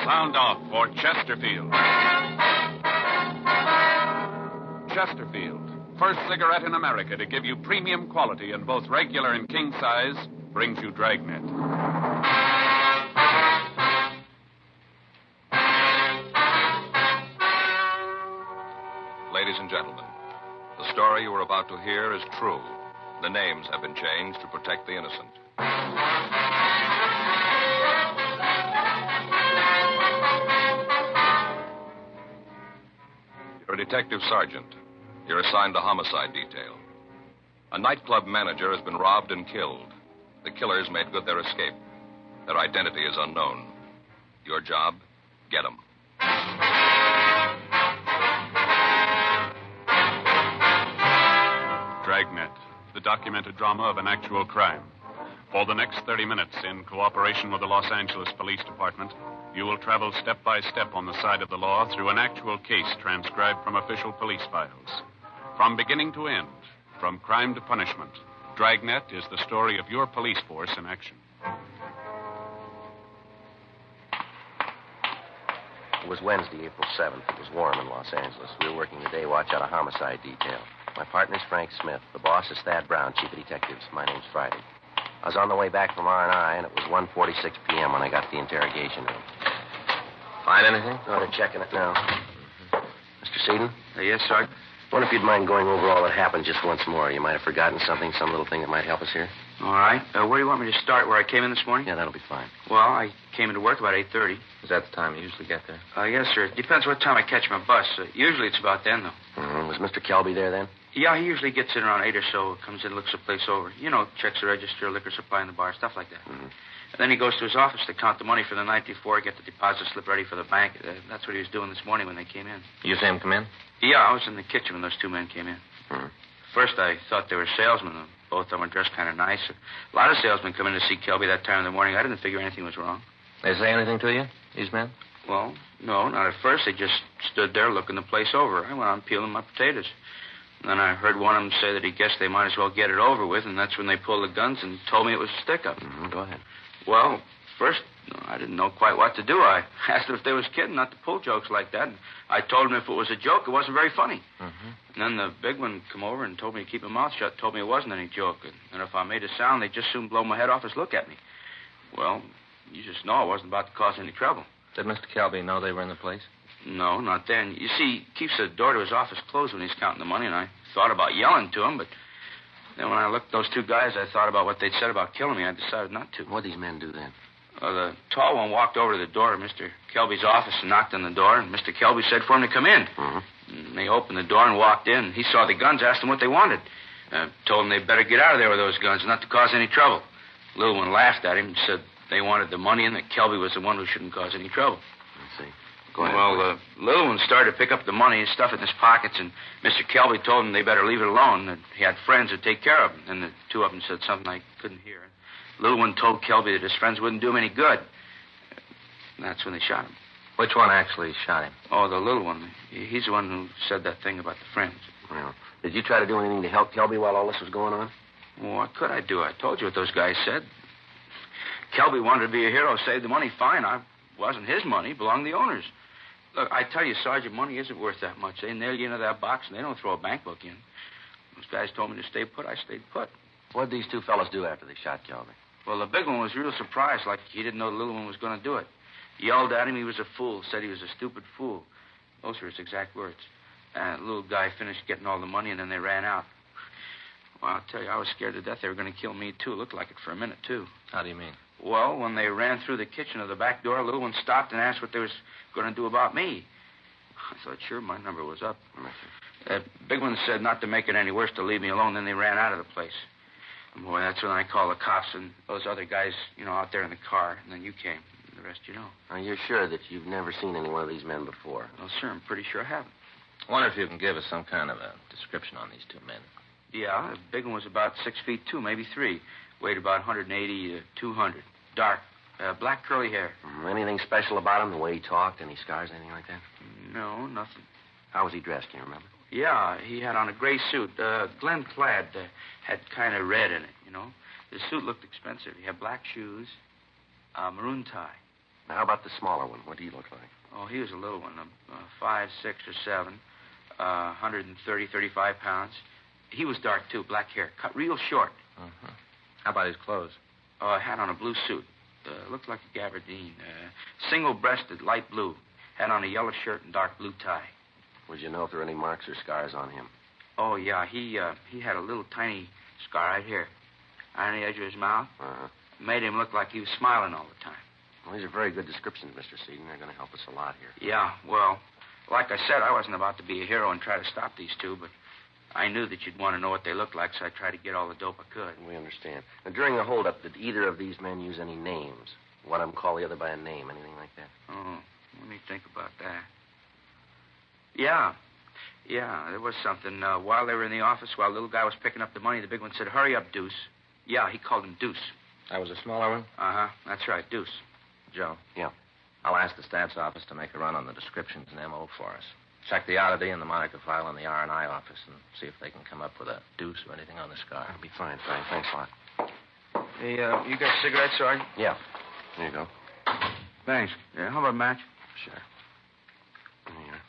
Sound off for Chesterfield. Chesterfield, first cigarette in America to give you premium quality in both regular and king size, brings you Dragnet. Ladies and gentlemen, the story you are about to hear is true. The names have been changed to protect the innocent. You're a detective sergeant. You're assigned to homicide detail. A nightclub manager has been robbed and killed. The killers made good their escape. Their identity is unknown. Your job, get them. Dragnet, the documented drama of an actual crime. For the next 30 minutes, in cooperation with the Los Angeles Police Department, you will travel step by step on the side of the law through an actual case transcribed from official police files. From beginning to end, from crime to punishment, Dragnet is the story of your police force in action. It was Wednesday, April 7th. It was warm in Los Angeles. We were working the day watch on a homicide detail. My partner's Frank Smith. The boss is Thad Brown, chief of detectives. My name's Friday. I was on the way back from R&I, and it was 1:46 p.m. when I got to the interrogation room. Find anything? Oh, they're checking it now. Mr. Seaton? Yes, Sergeant. I wonder if you'd mind going over all that happened just once more. You might have forgotten something, some little thing that might help us here. All right. Where do you want me to start? Where I came in this morning? Yeah, that'll be fine. Well, I came into work about 8:30. Is that the time you usually get there? Yes, sir. It depends what time I catch my bus. Usually it's about then, though. Mm-hmm. Was Mr. Kelby there then? Yeah, he usually gets in around 8 or so, comes in, looks the place over. You know, checks the register, liquor supply in the bar, stuff like that. Mm-hmm. And then he goes to his office to count the money for the night before, get the deposit slip ready for the bank. That's what he was doing this morning when they came in. You see him come in? Yeah, I was in the kitchen when those two men came in. Mm-hmm. First, I thought they were salesmen. Both of them were dressed kind of nice. A lot of salesmen come in to see Kelby that time in the morning. I didn't figure anything was wrong. They say anything to you, these men? Well, no, not at first. They just stood there looking the place over. I went on peeling my potatoes. And then I heard one of them say that he guessed they might as well get it over with, and that's when they pulled the guns and told me it was a stick-up. Mm-hmm. Go ahead. Well, first, I didn't know quite what to do. I asked them if they was kidding, not to pull jokes like that. And I told them if it was a joke, it wasn't very funny. Mm-hmm. And then the big one come over and told me to keep my mouth shut, told me it wasn't any joke. And if I made a sound, they'd just soon blow my head off and look at me. Well, you just know I wasn't about to cause any trouble. Did Mr. Kelby know they were in the place? No, not then. You see, he keeps the door to his office closed when he's counting the money, and I thought about yelling to him, but then when I looked at those two guys, I thought about what they'd said about killing me. I decided not to. What'd these men do then? The tall one walked over to the door of Mr. Kelby's office and knocked on the door, and Mr. Kelby said for him to come in. Mm-hmm. And they opened the door and walked in. He saw the guns, asked them what they wanted. Told them they'd better get out of there with those guns, not to cause any trouble. The little one laughed at him and said they wanted the money and that Kelby was the one who shouldn't cause any trouble. I see. Go ahead. Well, the little one started to pick up the money and stuff it in his pockets, and Mr. Kelby told him they better leave it alone, that he had friends who'd take care of him. And the two of them said something I couldn't hear. The little one told Kelby that his friends wouldn't do him any good. And that's when they shot him. Which one actually shot him? Oh, the little one. He's the one who said that thing about the friends. Well, did you try to do anything to help Kelby while all this was going on? Well, what could I do? I told you what those guys said. Kelby wanted to be a hero, save the money. Fine. I wasn't his money. It belonged to the owners. Look, I tell you, Sergeant, money isn't worth that much. They nail you into that box, and they don't throw a bank book in. Those guys told me to stay put. I stayed put. What did these two fellas do after they shot Kelby? Well, the big one was real surprised, like he didn't know the little one was going to do it. He yelled at him he was a fool, said he was a stupid fool. Those were his exact words. And the little guy finished getting all the money, and then they ran out. Well, I'll tell you, I was scared to death they were going to kill me, too. It looked like it for a minute, too. How do you mean? Well, when they ran through the kitchen of the back door, the little one stopped and asked what they was going to do about me. I thought, sure, my number was up. That big one said not to make it any worse, to leave me alone. Then they ran out of the place. And boy, that's when I called the cops and those other guys, out there in the car. And then you came. And the rest you know. Are you sure that you've never seen any one of these men before? Well, sir, I'm pretty sure I haven't. I wonder if you can give us some kind of a description on these two men. Yeah, the big one was about 6'2", maybe 3. Weighed about 180 to 200. Dark, black curly hair. Anything special about him? The way he talked? Any scars, anything like that? No, nothing. How was he dressed? Can you remember? Yeah, he had on a gray suit. Glen plaid had kind of red in it, The suit looked expensive. He had black shoes, a maroon tie. Now, how about the smaller one? What did he look like? Oh, he was a little one, 5, 6, or 7, 130, 35 pounds. He was dark, too, black hair, cut real short. Uh-huh. How about his clothes? Oh, had on a blue suit. Looked like a gabardine. Single-breasted, light blue. Had on a yellow shirt and dark blue tie. Would you know if there were any marks or scars on him? Oh, yeah. He had a little tiny scar right here. On the edge of his mouth. Uh-huh. Made him look like he was smiling all the time. Well, these are very good descriptions, Mr. Seaton. They're going to help us a lot here. Yeah, well, like I said, I wasn't about to be a hero and try to stop these two, but I knew that you'd want to know what they looked like, so I tried to get all the dope I could. We understand. Now, during the holdup, did either of these men use any names? One of them call the other by a name, anything like that? Oh, let me think about that. Yeah, there was something. While they were in the office, while the little guy was picking up the money, the big one said, "Hurry up, Deuce." Yeah, he called him Deuce. That was a smaller one? Uh-huh, that's right, Deuce. Joe. Yeah. I'll ask the staff's office to make a run on the descriptions and M.O. for us. Check the oddity and the moniker file in the R&I office and see if they can come up with a deuce or anything on the scar. That'll be fine, Frank. Thanks a lot. Hey, you got cigarettes, Sergeant? Yeah. There you go. Thanks. Yeah, how about a match? Sure. There you are.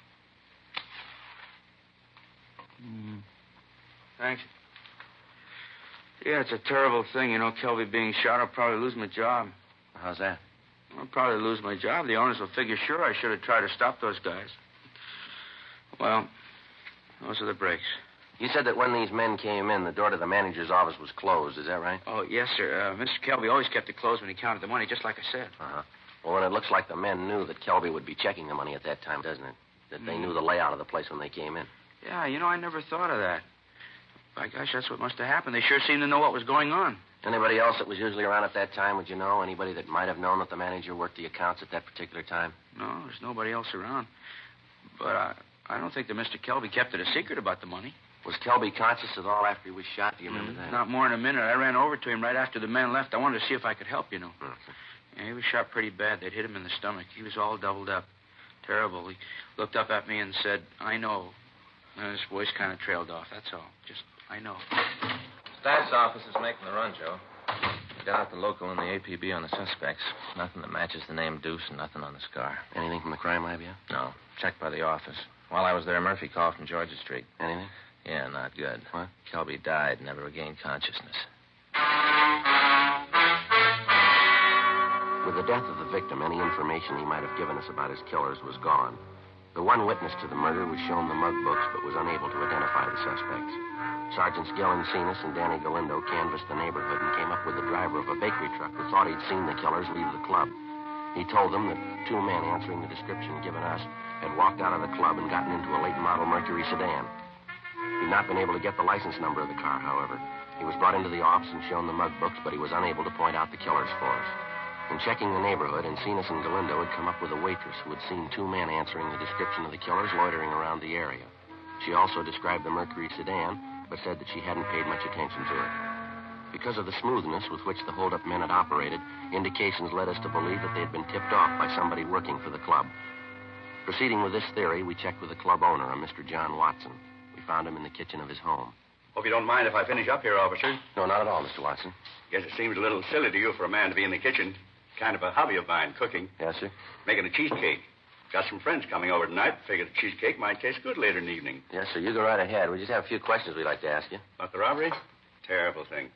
Thanks. Yeah, it's a terrible thing, Kelby being shot. I'll probably lose my job. How's that? I'll probably lose my job. The owners will figure, sure, I should have tried to stop those guys. Well, those are the breaks. You said that when these men came in, the door to the manager's office was closed. Is that right? Oh, yes, sir. Mr. Kelby always kept it closed when he counted the money, just like I said. Uh-huh. Well, then it looks like the men knew that Kelby would be checking the money at that time, doesn't it? That they knew the layout of the place when they came in. Yeah, I never thought of that. By gosh, that's what must have happened. They sure seemed to know what was going on. Anybody else that was usually around at that time, would you know? Anybody that might have known that the manager worked the accounts at that particular time? No, there's nobody else around. But I don't think that Mr. Kelby kept it a secret about the money. Was Kelby conscious at all after he was shot? Do you remember that? Not more than a minute. I ran over to him right after the men left. I wanted to see if I could help, Okay. Yeah, he was shot pretty bad. They'd hit him in the stomach. He was all doubled up. Terrible. He looked up at me and said, "I know." And his voice kind of trailed off. That's all. Just, I know. Staff's office is making the run, Joe. We got out the local and the APB on the suspects. Nothing that matches the name Deuce and nothing on the scar. Anything from the crime lab yet? No. Checked by the office. While I was there, Murphy called from Georgia Street. Anything? Yeah, not good. What? Kelby died and never regained consciousness. With the death of the victim, any information he might have given us about his killers was gone. The one witness to the murder was shown the mug books, but was unable to identify the suspects. Sergeants Gillen Cenas and Danny Galindo canvassed the neighborhood and came up with the driver of a bakery truck who thought he'd seen the killers leave the club. He told them that 2 men answering the description given us had walked out of the club and gotten into a late model Mercury sedan. He'd not been able to get the license number of the car, however. He was brought into the office and shown the mug books, but he was unable to point out the killers for us. In checking the neighborhood, Encinas and Galindo had come up with a waitress who had seen 2 men answering the description of the killers loitering around the area. She also described the Mercury sedan, but said that she hadn't paid much attention to it. Because of the smoothness with which the hold-up men had operated, indications led us to believe that they had been tipped off by somebody working for the club. Proceeding with this theory, we checked with the club owner, a Mr. John Watson. We found him in the kitchen of his home. Hope you don't mind if I finish up here, officer. No, not at all, Mr. Watson. Guess it seems a little silly to you for a man to be in the kitchen. Kind of a hobby of mine, cooking. Yes, sir? Making a cheesecake. Got some friends coming over tonight. Figured a cheesecake might taste good later in the evening. Yes, sir. You go right ahead. We just have a few questions we'd like to ask you. About the robbery? Terrible thing.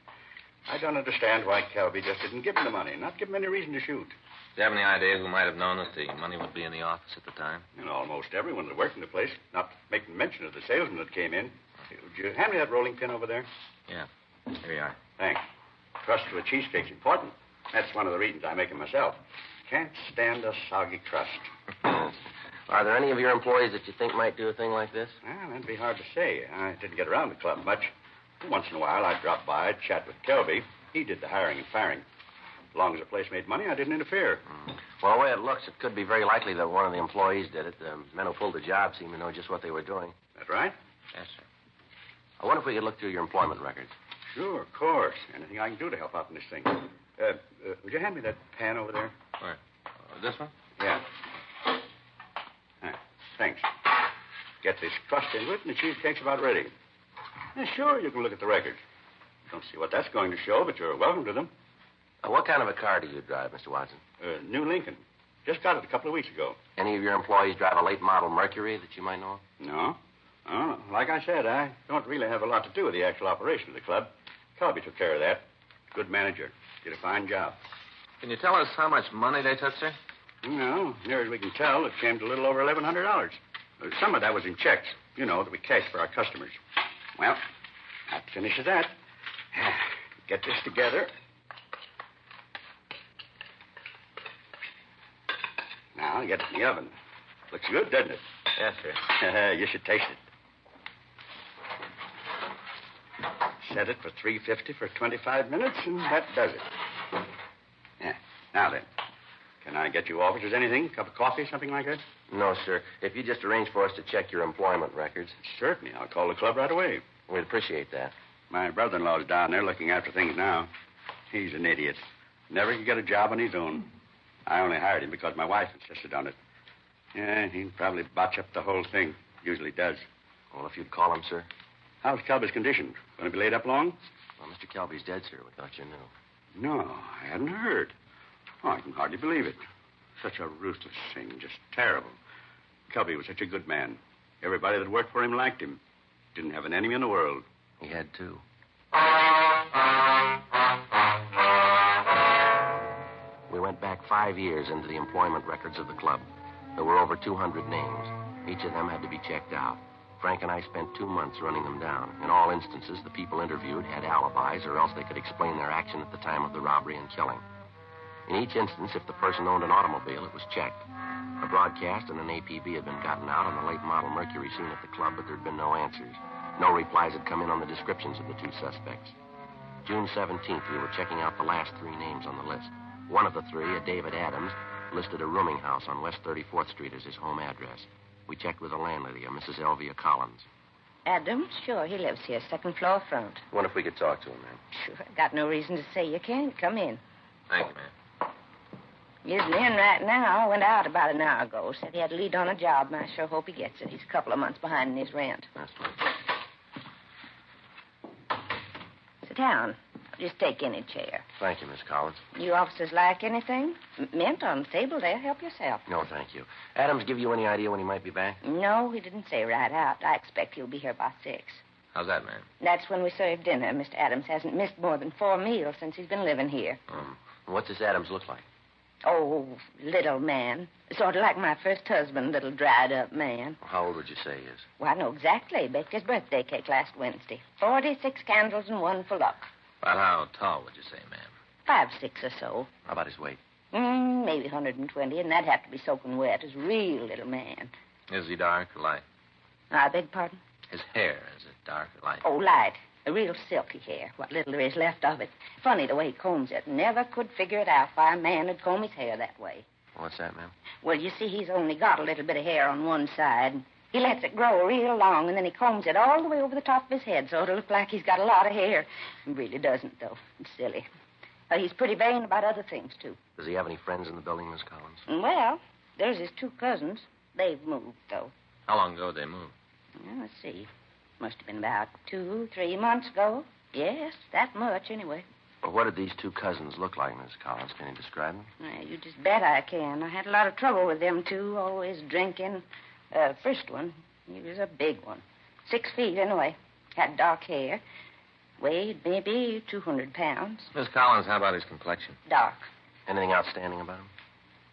I don't understand why Kelby just didn't give him the money. Not give him any reason to shoot. Do you have any idea who might have known that the money would be in the office at the time? And almost everyone that worked in the place, not making mention of the salesman that came in. Would you hand me that rolling pin over there? Yeah. Here you are. Thanks. Trust to a cheesecake's important. That's one of the reasons I make it myself. Can't stand a soggy crust. Are there any of your employees that you think might do a thing like this? Well, that'd be hard to say. I didn't get around the club much. Once in a while, I'd drop by, chat with Kelby. He did the hiring and firing. As long as the place made money, I didn't interfere. Well, the way it looks, it could be very likely that one of the employees did it. The men who pulled the job seem to know just what they were doing. That right? Yes, sir. I wonder if we could look through your employment records. Sure, of course. Anything I can do to help out in this thing. Would you hand me that pan over there? Where? This one? Yeah. Thanks. Get this crust in with, and the cheesecake's about ready. Yeah, sure, you can look at the records. Don't see what that's going to show, but you're welcome to them. What kind of a car do you drive, Mr. Watson? New Lincoln. Just got it a couple of weeks ago. Any of your employees drive a late model Mercury that you might know of? No. Oh, like I said, I don't really have a lot to do with the actual operation of the club. Kelby took care of that. Good manager. Did a fine job. Can you tell us how much money they took, sir? No, near as we can tell, it came to a little over $1,100. Some of that was in checks, that we cashed for our customers. Well, that finishes that. Get this together. Now, get it in the oven. Looks good, doesn't it? Yes, sir. You should taste it. Set it for 350 for 25 minutes, and that does it. Yeah. Now then, can I get you officers anything? Cup of coffee, something like that? No, sir. If you just arrange for us to check your employment records. Certainly. I'll call the club right away. We'd appreciate that. My brother-in-law's down there looking after things now. He's an idiot. Never could get a job on his own. I only hired him because my wife insisted on it. Yeah, he'd probably botch up the whole thing. Usually does. Well, if you'd call him, sir. How's Kelby's condition? Going to be laid up long? Well, Mr. Kelby's dead, sir. We thought you knew. No, I hadn't heard. Oh, I can hardly believe it. Such a ruthless thing. Just terrible. Kelby was such a good man. Everybody that worked for him liked him. Didn't have an enemy in the world. He had two. We went back 5 years into the employment records of the club. There were over 200 names. Each of them had to be checked out. Frank and I spent 2 months running them down. In all instances, the people interviewed had alibis, or else they could explain their action at the time of the robbery and killing. In each instance, if the person owned an automobile, it was checked. A broadcast and an APB had been gotten out on the late model Mercury seen at the club, but there had been no answers. No replies had come in on the descriptions of the two suspects. June 17th, we were checking out the last 3 names on the list. One of the 3, a David Adams, listed a rooming house on West 34th Street as his home address. We checked with the landlady, a Mrs. Elvia Collins. Adams? Sure, he lives here, second floor front. Wonder if we could talk to him, ma'am. Sure, got no reason to say you can't. Come in. Thank you, ma'am. He isn't in right now. Went out about an hour ago. Said he had a lead on a job, and I sure hope he gets it. He's a couple of months behind in his rent. That's fine. Sit down. Just take any chair. Thank you, Miss Collins. You officers like anything? Mint on the table there. Help yourself. No, thank you. Adams give you any idea when he might be back? No, he didn't say right out. I expect he'll be here by 6. How's that, ma'am? That's when we serve dinner. Mr. Adams hasn't missed more than 4 meals since he's been living here. What's this Adams look like? Oh, little man. Sort of like my first husband, little dried-up man. Well, how old would you say he is? Well, I know exactly. Baked his birthday cake last Wednesday. 46 candles and 1 for luck. About how tall would you say, ma'am? 5'6" or so. How about his weight? Maybe 120, and that'd have to be soaking wet. He's a real little man. Is he dark or light? I beg pardon? His hair, is it dark or light? Oh, light. A real silky hair. What little there is left of it. Funny the way he combs it. Never could figure it out why a man would comb his hair that way. What's that, ma'am? Well, you see, he's only got a little bit of hair on one side. He lets it grow real long, and then he combs it all the way over the top of his head, so it'll look like he's got a lot of hair. He really doesn't, though. It's silly. He's pretty vain about other things, too. Does he have any friends in the building, Miss Collins? Well, there's his 2 cousins. They've moved, though. How long ago did they move? Well, let's see. Must have been about 2, 3 months ago. Yes, that much, anyway. Well, what did these 2 cousins look like, Miss Collins? Can you describe them? Well, you just bet I can. I had a lot of trouble with them 2, always drinking. First one, he was a big one. 6 feet, anyway. Had dark hair. Weighed maybe 200 pounds. Miss Collins, how about his complexion? Dark. Anything outstanding about him?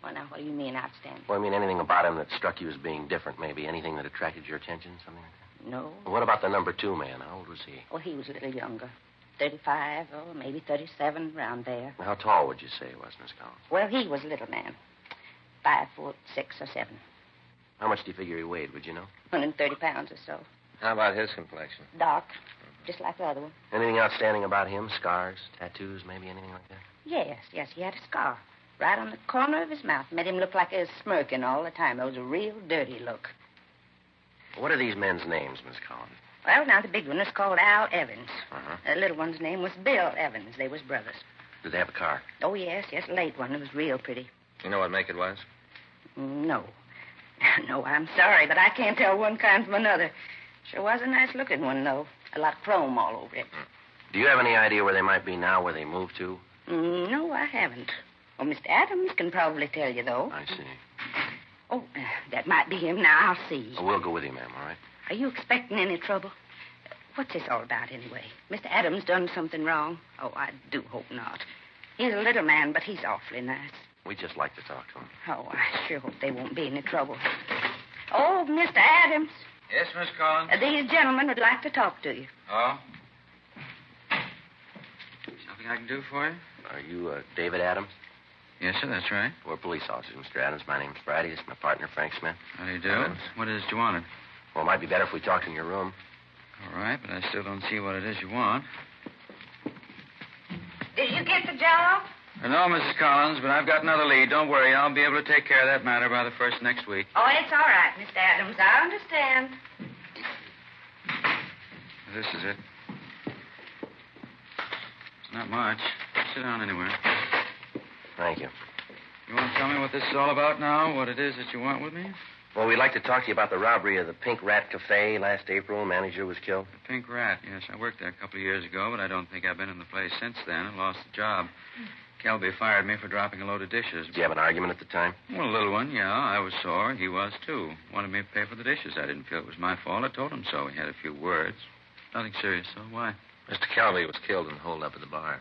Well, now, what do you mean outstanding? Well, I mean anything about him that struck you as being different, maybe. Anything that attracted your attention, something like that? No. Well, what about the number 2 man? How old was he? Well, he was a little younger. 35 or maybe 37, around there. How tall would you say he was, Miss Collins? Well, he was a little man. 5'6" or 7. How much do you figure he weighed, would you know? 130 pounds or so. How about his complexion? Dark, just like the other one. Anything outstanding about him? Scars, tattoos, maybe anything like that? Yes, he had a scar. Right on the corner of his mouth. Made him look like he was smirking all the time. It was a real dirty look. What are these men's names, Miss Collins? Well, now, the big one was called Al Evans. Uh-huh. The little one's name was Bill Evans. They was brothers. Did they have a car? Oh, yes, late one. It was real pretty. You know what make it was? No. No, I'm sorry, but I can't tell one kind from another. Sure was a nice-looking one, though. A lot of chrome all over it. Do you have any idea where they might be now, where they moved to? No, I haven't. Oh, Mr. Adams can probably tell you, though. I see. Oh, that might be him now. I'll see. Oh, we'll go with you, ma'am, all right? Are you expecting any trouble? What's this all about, anyway? Mr. Adams done something wrong? Oh, I do hope not. He's a little man, but he's awfully nice. We'd just like to talk to him. Oh, I sure hope there won't be any trouble. Oh, Mr. Adams. Yes, Miss Collins? These gentlemen would like to talk to you. Oh? Something I can do for you? Are you David Adams? Yes, sir, that's right. We're police officers, Mr. Adams. My name's Friday. This is my partner, Frank Smith. How do you do? What is it you wanted? Well, it might be better if we talked in your room. All right, but I still don't see what it is you want. Did you get the job? No, Mrs. Collins, but I've got another lead. Don't worry. I'll be able to take care of that matter by the first next week. Oh, it's all right, Mr. Adams. I understand. This is it. It's not much. Sit down anywhere. Thank you. You want to tell me what this is all about now? What it is that you want with me? Well, we'd like to talk to you about the robbery of the Pink Rat Cafe last April. Manager was killed. The Pink Rat, yes. I worked there a couple of years ago, but I don't think I've been in the place since then. I lost the job. Kelby fired me for dropping a load of dishes. Did you have an argument at the time? Well, a little one, yeah. I was sore. He was, too. Wanted me to pay for the dishes. I didn't feel it was my fault. I told him so. We had a few words. Nothing serious, though. Why? Mr. Kelby was killed in the holdup at the bar.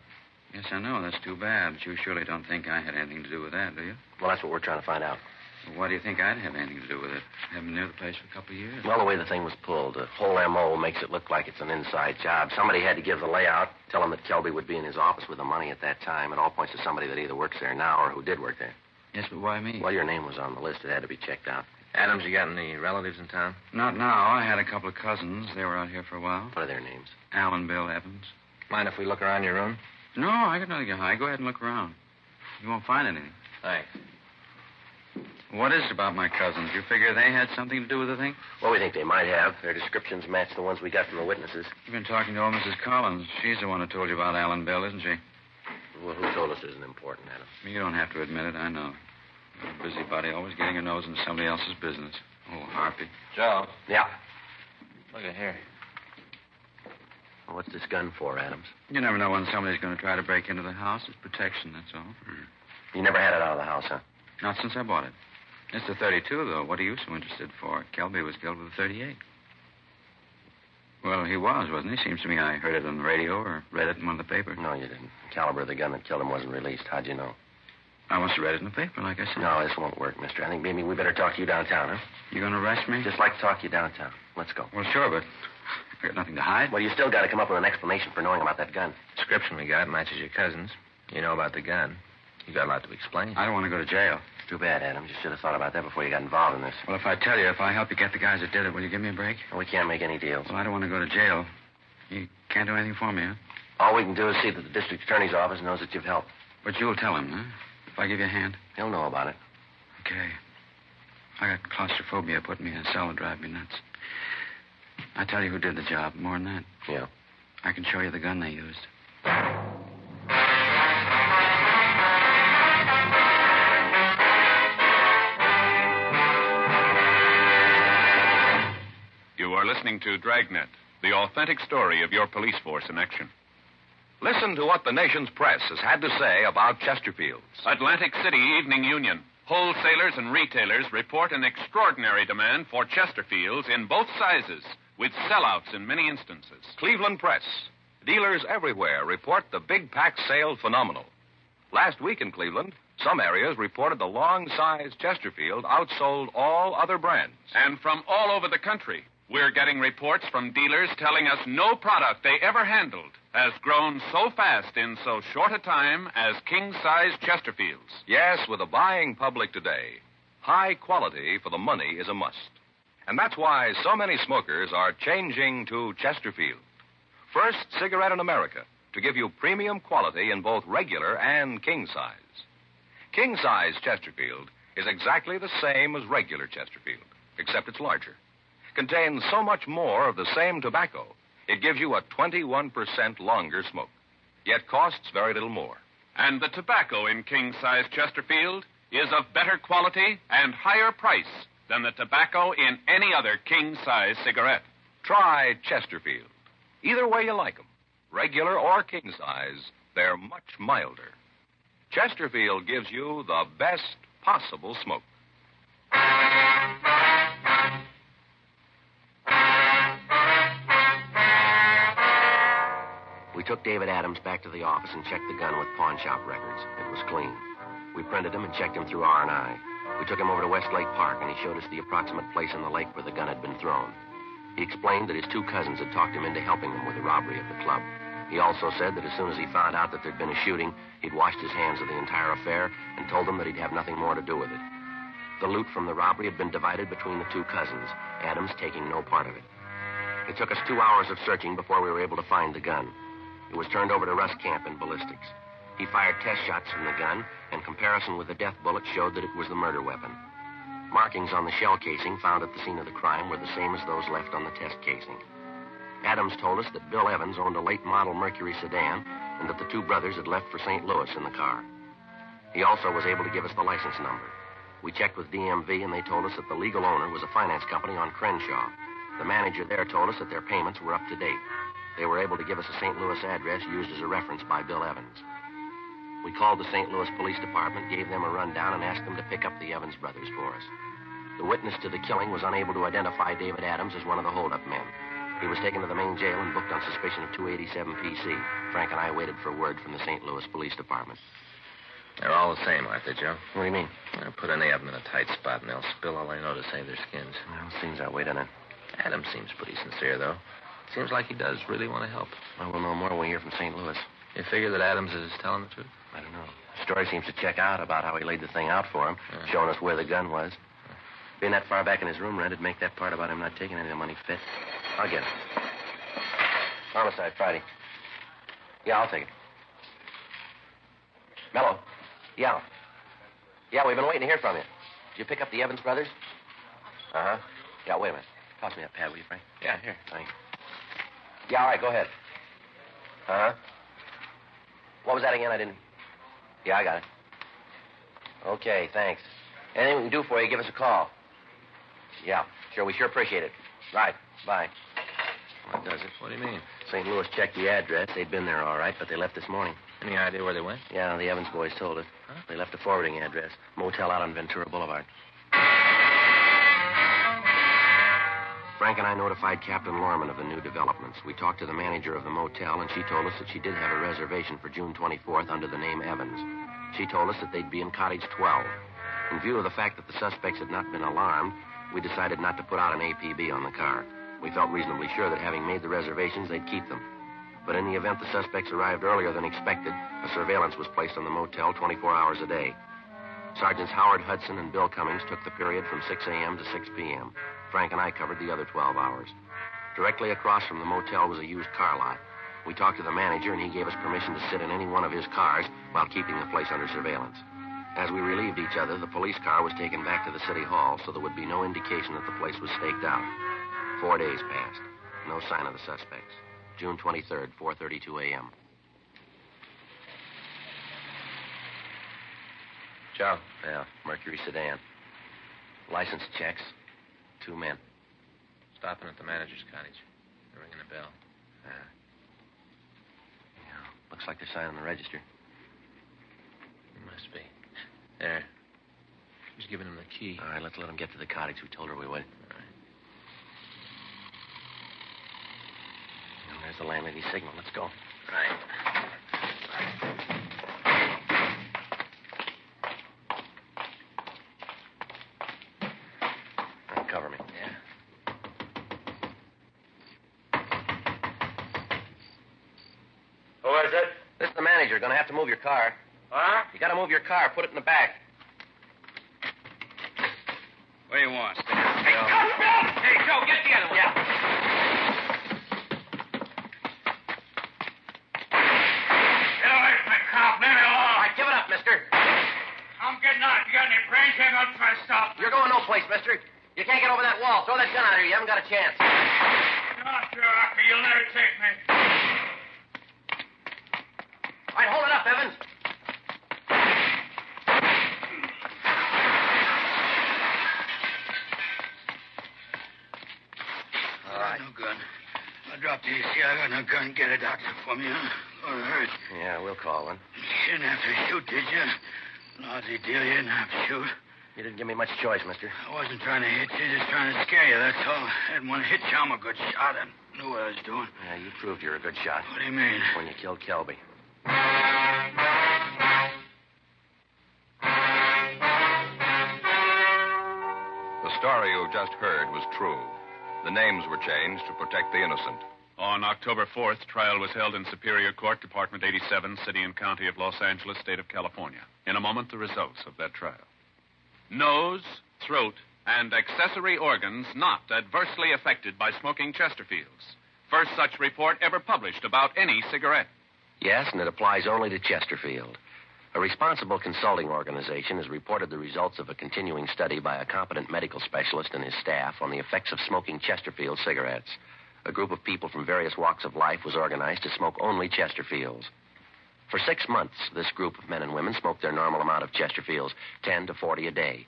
Yes, I know. That's too bad. But you surely don't think I had anything to do with that, do you? Well, that's what we're trying to find out. Well, why do you think I'd have anything to do with it? I haven't been near the place for a couple of years. Well, the way the thing was pulled, the whole M.O. makes it look like it's an inside job. Somebody had to give the layout, tell him that Kelby would be in his office with the money at that time. It all points to somebody that either works there now or who did work there. Yes, but why me? Well, your name was on the list. It had to be checked out. Adams, you got any relatives in town? Not now. I had a couple of cousins. They were out here for a while. What are their names? Al and Bill Evans. Mind if we look around your room? No, I got nothing to hide. Go ahead and look around. You won't find anything. Thanks. What is it about my cousins? You figure they had something to do with the thing? Well, we think they might have. Their descriptions match the ones we got from the witnesses. You've been talking to old Mrs. Collins. She's the one who told you about Al and Bill, isn't she? Well, who told us isn't important, Adam? You don't have to admit it. I know. You're a busybody, always getting your nose into somebody else's business. Oh, Harpy. Joe. Yeah. Look at here. Well, what's this gun for, Adams? You never know when somebody's going to try to break into the house. It's protection, that's all. You never had it out of the house, huh? Not since I bought it. It's the 32, though. What are you so interested for? Kelby was killed with a 38. Well, he was, wasn't he? Seems to me I heard it on the radio or read it in one of the papers. No, you didn't. The caliber of the gun that killed him wasn't released. How'd you know? I must have read it in the paper, like I said. No, this won't work, mister. I think maybe we better talk to you downtown, huh? You going to arrest me? Just like to talk to you downtown. Let's go. Well, sure, but I got nothing to hide. Well, you still got to come up with an explanation for knowing about that gun. Description we got matches your cousin's. You know about the gun. You got a lot to explain. I don't want to go to jail. Too bad, Adam. You should have thought about that before you got involved in this. Well, if I tell you, if I help you get the guys that did it, will you give me a break? Well, we can't make any deals. Well, I don't want to go to jail. You can't do anything for me, huh? All we can do is see that the district attorney's office knows that you've helped. But you'll tell him, huh? If I give you a hand? He'll know about it. Okay. I got claustrophobia putting me in a cell and drive me nuts. I tell you who did the job. More than that. Yeah. I can show you the gun they used. You are listening to Dragnet, the authentic story of your police force in action. Listen to what the nation's press has had to say about Chesterfield's. Atlantic City Evening Union. Wholesalers and retailers report an extraordinary demand for Chesterfields in both sizes, with sellouts in many instances. Cleveland Press. Dealers everywhere report the big pack sale phenomenal. Last week in Cleveland, some areas reported the long-size Chesterfield outsold all other brands. And from all over the country, we're getting reports from dealers telling us no product they ever handled has grown so fast in so short a time as king-size Chesterfields. Yes, with the buying public today, high quality for the money is a must. And that's why so many smokers are changing to Chesterfield. First cigarette in America to give you premium quality in both regular and king size. King size Chesterfield is exactly the same as regular Chesterfield, except it's larger. Contains so much more of the same tobacco, it gives you a 21% longer smoke, yet costs very little more. And the tobacco in king-size Chesterfield is of better quality and higher price than the tobacco in any other king-size cigarette. Try Chesterfield. Either way you like them, regular or king size, they're much milder. Chesterfield gives you the best possible smoke. We took David Adams back to the office and checked the gun with pawn shop records. It was clean. We printed him and checked him through R&I. We took him over to Westlake Park, and he showed us the approximate place in the lake where the gun had been thrown. He explained that his two cousins had talked him into helping them with the robbery of the club. He also said that as soon as he found out that there'd been a shooting, he'd washed his hands of the entire affair and told them that he'd have nothing more to do with it. The loot from the robbery had been divided between the two cousins, Adams taking no part of it. It took us 2 hours of searching before we were able to find the gun. It was turned over to Russ Camp in ballistics. He fired test shots from the gun, and comparison with the death bullet showed that it was the murder weapon. Markings on the shell casing found at the scene of the crime were the same as those left on the test casing. Adams told us that Bill Evans owned a late model Mercury sedan and that the two brothers had left for St. Louis in the car. He also was able to give us the license number. We checked with DMV, and they told us that the legal owner was a finance company on Crenshaw. The manager there told us that their payments were up to date. They were able to give us a St. Louis address used as a reference by Bill Evans. We called the St. Louis Police Department, gave them a rundown, and asked them to pick up the Evans brothers for us. The witness to the killing was unable to identify David Adams as one of the holdup men. He was taken to the main jail and booked on suspicion of 287 PC. Frank and I waited for word from the St. Louis Police Department. They're all the same, aren't they, Joe? What do you mean? Well, put any of them in a tight spot, and they'll spill all they know to save their skins. Well, it seems that way, doesn't it? Adams seems pretty sincere, though. Seems like he does really want to help. Well, we'll know more when we hear from St. Louis. You figure that Adams is telling the truth? I don't know. The story seems to check out about how he laid the thing out for him, showing us where the gun was. Being that far back in his room, Red, it'd make that part about him not taking any of the money fit. I'll get it. Homicide, Friday. Yeah, I'll take it. Mello. Yeah. Yeah, we've been waiting to hear from you. Did you pick up the Evans brothers? Uh-huh. Yeah, wait a minute. Toss me that pad, will you, Frank? Yeah, here. Thanks. Yeah, all right, go ahead. Uh-huh. What was that again? I didn't... Yeah, I got it. Okay, thanks. Anything we can do for you, give us a call. Yeah, sure. We sure appreciate it. Right. Bye. What does it? What do you mean? St. Louis checked the address. They'd been there all right, but they left this morning. Any idea where they went? Yeah, the Evans boys told us. Huh? They left a forwarding address. Motel out on Ventura Boulevard. Frank and I notified Captain Lorman of the new developments. We talked to the manager of the motel, and she told us that she did have a reservation for June 24th under the name Evans. She told us that they'd be in Cottage 12. In view of the fact that the suspects had not been alarmed, we decided not to put out an APB on the car. We felt reasonably sure that having made the reservations, they'd keep them. But in the event the suspects arrived earlier than expected, a surveillance was placed on the motel 24 hours a day. Sergeants Howard Hudson and Bill Cummings took the period from 6 a.m. to 6 p.m. Frank and I covered the other 12 hours. Directly across from the motel was a used car lot. We talked to the manager, and he gave us permission to sit in any one of his cars while keeping the place under surveillance. As we relieved each other, the police car was taken back to the city hall, so there would be no indication that the place was staked out. 4 days passed. No sign of the suspects. June 23rd, 4:32 a.m. Joe. Yeah, Mercury sedan. License checks. 2 men. Stopping at the manager's cottage. They're ringing a bell. Yeah, looks like they're signing the register. Must be. There. He's giving him the key. All right, let's let him get to the cottage. We told her we would. All right. And there's the landlady's signal. Let's go. Right. Cover me. Yeah. Who is it? This is the manager. Gonna have to move your car. Huh? You gotta move your car. Put it in the back. What do you want? Hey, Hey, Joe, get the other one. Yeah. Get away from the cop. Leave me alone. All right, give it up, mister. I'm getting out. You got any brains? You ain't gonna try to stop me. You're going no place, mister. You can't get over that wall. Throw that gun out here. You haven't got a chance. Not sure, Rocky. You'll never take me. All right, hold it up, Evans. All right. No gun. I dropped the AC. I got no gun. Get a doctor for me, huh? Or hurt. Yeah, we'll call one. You didn't have to shoot, did you? Lousy deal, you didn't have to shoot. You didn't give me much choice, mister. I wasn't trying to hit you, just trying to scare you, that's all. I didn't want to hit you. I'm a good shot. I knew what I was doing. Yeah, you proved you're a good shot. What do you mean? When you killed Kelby. The story you just heard was true. The names were changed to protect the innocent. On October 4th, trial was held in Superior Court, Department 87, City and County of Los Angeles, State of California. In a moment, the results of that trial. Nose, throat, and accessory organs not adversely affected by smoking Chesterfields. First such report ever published about any cigarette. Yes, and it applies only to Chesterfield. A responsible consulting organization has reported the results of a continuing study by a competent medical specialist and his staff on the effects of smoking Chesterfield cigarettes. A group of people from various walks of life was organized to smoke only Chesterfields. For 6 months, this group of men and women smoked their normal amount of Chesterfields, 10 to 40 a day.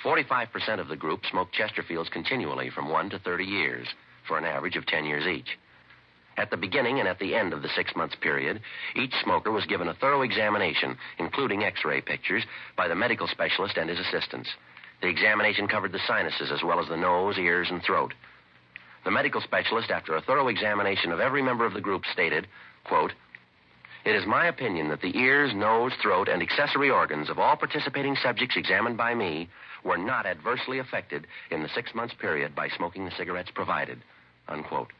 45% of the group smoked Chesterfields continually from 1 to 30 years, for an average of 10 years each. At the beginning and at the end of the 6-month period, each smoker was given a thorough examination, including X-ray pictures, by the medical specialist and his assistants. The examination covered the sinuses as well as the nose, ears, and throat. The medical specialist, after a thorough examination of every member of the group, stated, quote, "It is my opinion that the ears, nose, throat, and accessory organs of all participating subjects examined by me were not adversely affected in the 6-month period by smoking the cigarettes provided," unquote.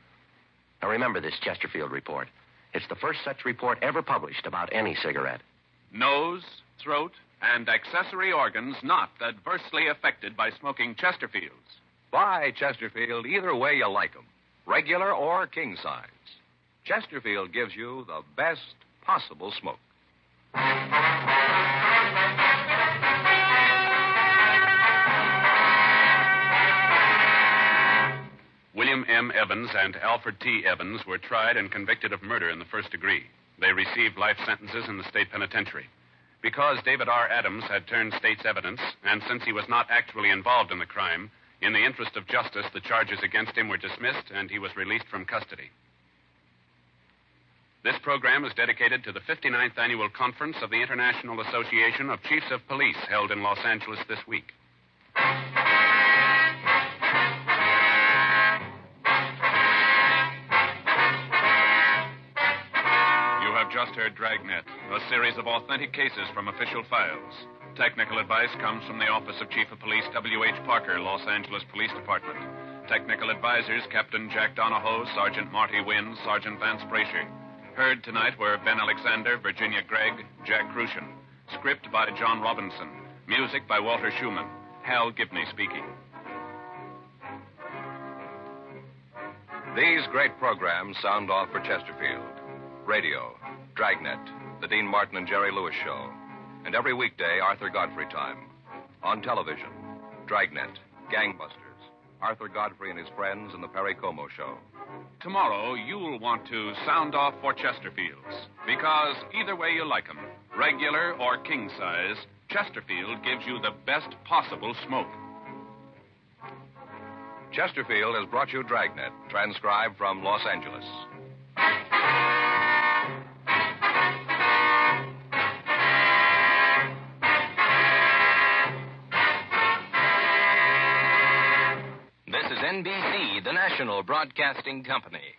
Now remember this Chesterfield report. It's the first such report ever published about any cigarette. Nose, throat, and accessory organs not adversely affected by smoking Chesterfields. Buy Chesterfield either way you like 'em, regular or king size. Chesterfield gives you the best possible smoke. William M. Evans and Alfred T. Evans were tried and convicted of murder in the first degree. They received life sentences in the state penitentiary. Because David R. Adams had turned state's evidence, and since he was not actually involved in the crime, in the interest of justice, the charges against him were dismissed and he was released from custody. This program is dedicated to the 59th Annual Conference of the International Association of Chiefs of Police held in Los Angeles this week. You have just heard Dragnet, a series of authentic cases from official files. Technical advice comes from the Office of Chief of Police W.H. Parker, Los Angeles Police Department. Technical advisors Captain Jack Donahoe, Sergeant Marty Wynn, Sergeant Vance Brasher. Heard tonight were Ben Alexander, Virginia Gregg, Jack Crucian. Script by John Robinson. Music by Walter Schumann. Hal Gibney speaking. These great programs sound off for Chesterfield. Radio, Dragnet, The Dean Martin and Jerry Lewis Show. And every weekday, Arthur Godfrey time. On television, Dragnet, Gangbusters, Arthur Godfrey and his friends, and The Perry Como Show. Tomorrow, you'll want to sound off for Chesterfields. Because either way you like 'em, regular or king size, Chesterfield gives you the best possible smoke. Chesterfield has brought you Dragnet, transcribed from Los Angeles. This is NBC, the national broadcasting company.